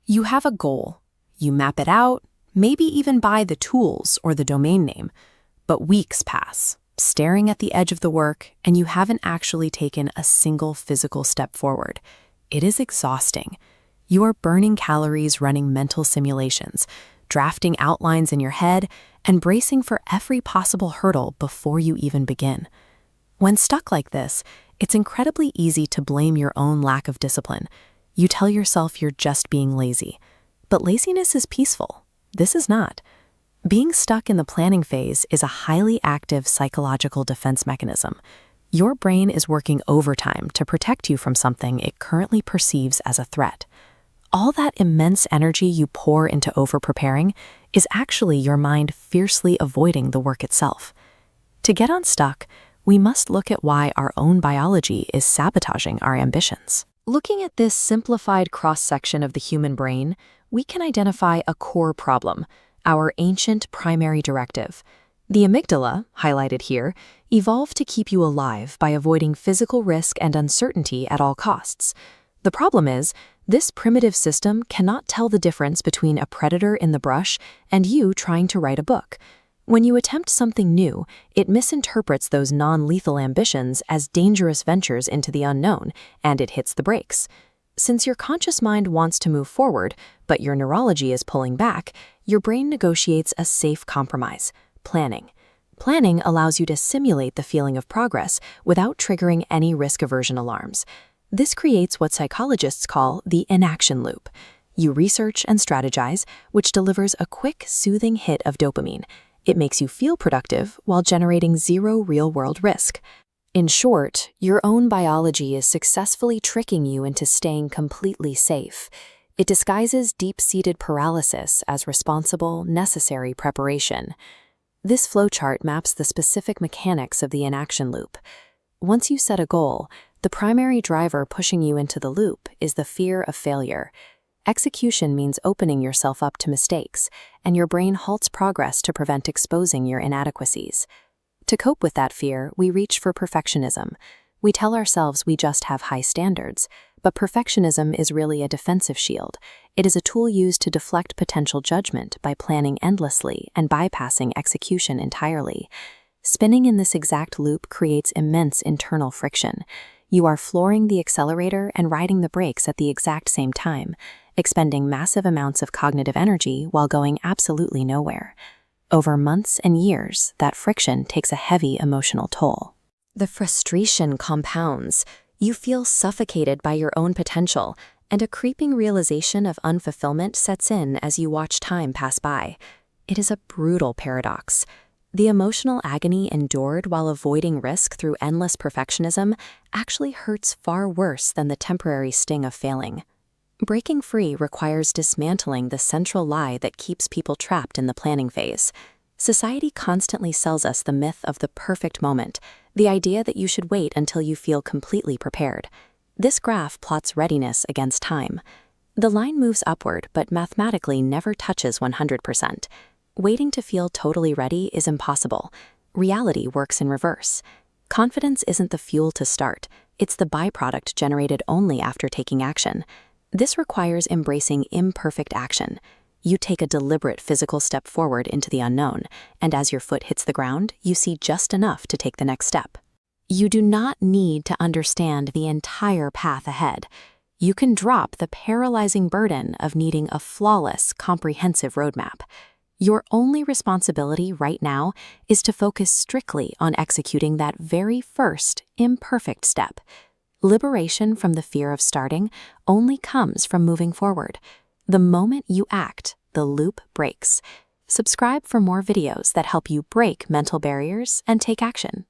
You have a goal. You map it out, maybe even buy the tools or the domain name, but weeks pass, staring at the edge of the work, and you haven't actually taken a single physical step forward. It is exhausting. You are burning calories running mental simulations, drafting outlines in your head, and bracing for every possible hurdle before you even begin. When stuck like this, it's incredibly easy to blame your own lack of discipline. You tell yourself you're just being lazy. But laziness is peaceful. This is not. Being stuck in the planning phase is a highly active psychological defense mechanism. Your brain is working overtime to protect you from something it currently perceives as a threat. All that immense energy you pour into over-preparing is actually your mind fiercely avoiding the work itself. To get unstuck, we must look at why our own biology is sabotaging our ambitions. Looking at this simplified cross-section of the human brain, we can identify a core problem, our ancient primary directive. The amygdala, highlighted here, evolved to keep you alive by avoiding physical risk and uncertainty at all costs. The problem is, this primitive system cannot tell the difference between a predator in the brush and you trying to write a book. When you attempt something new, it misinterprets those non-lethal ambitions as dangerous ventures into the unknown, and it hits the brakes. Since your conscious mind wants to move forward, but your neurology is pulling back, your brain negotiates a safe compromise: planning. Planning allows you to simulate the feeling of progress without triggering any risk aversion alarms. This creates what psychologists call the inaction loop. You research and strategize, which delivers a quick, soothing hit of dopamine. It makes you feel productive while generating zero real-world risk. In short, your own biology is successfully tricking you into staying completely safe. It disguises deep-seated paralysis as responsible, necessary preparation. This flowchart maps the specific mechanics of the inaction loop. Once you set a goal, the primary driver pushing you into the loop is the fear of failure. Execution means opening yourself up to mistakes, and your brain halts progress to prevent exposing your inadequacies. To cope with that fear, we reach for perfectionism. We tell ourselves we just have high standards, but perfectionism is really a defensive shield. It is a tool used to deflect potential judgment by planning endlessly and bypassing execution entirely. Spinning in this exact loop creates immense internal friction. You are flooring the accelerator and riding the brakes at the exact same time, expending massive amounts of cognitive energy while going absolutely nowhere. Over months and years, that friction takes a heavy emotional toll. The frustration compounds. You feel suffocated by your own potential, and a creeping realization of unfulfillment sets in as you watch time pass by. It is a brutal paradox. The emotional agony endured while avoiding risk through endless perfectionism actually hurts far worse than the temporary sting of failing. Breaking free requires dismantling the central lie that keeps people trapped in the planning phase. Society constantly sells us the myth of the perfect moment, the idea that you should wait until you feel completely prepared. This graph plots readiness against time. The line moves upward, but mathematically never touches 100%. Waiting to feel totally ready is impossible. Reality works in reverse. Confidence isn't the fuel to start, it's the byproduct generated only after taking action. This requires embracing imperfect action. You take a deliberate physical step forward into the unknown, and as your foot hits the ground, you see just enough to take the next step. You do not need to understand the entire path ahead. You can drop the paralyzing burden of needing a flawless, comprehensive roadmap. Your only responsibility right now is to focus strictly on executing that very first, imperfect step. Liberation from the fear of starting only comes from moving forward. The moment you act, the loop breaks. Subscribe for more videos that help you break mental barriers and take action.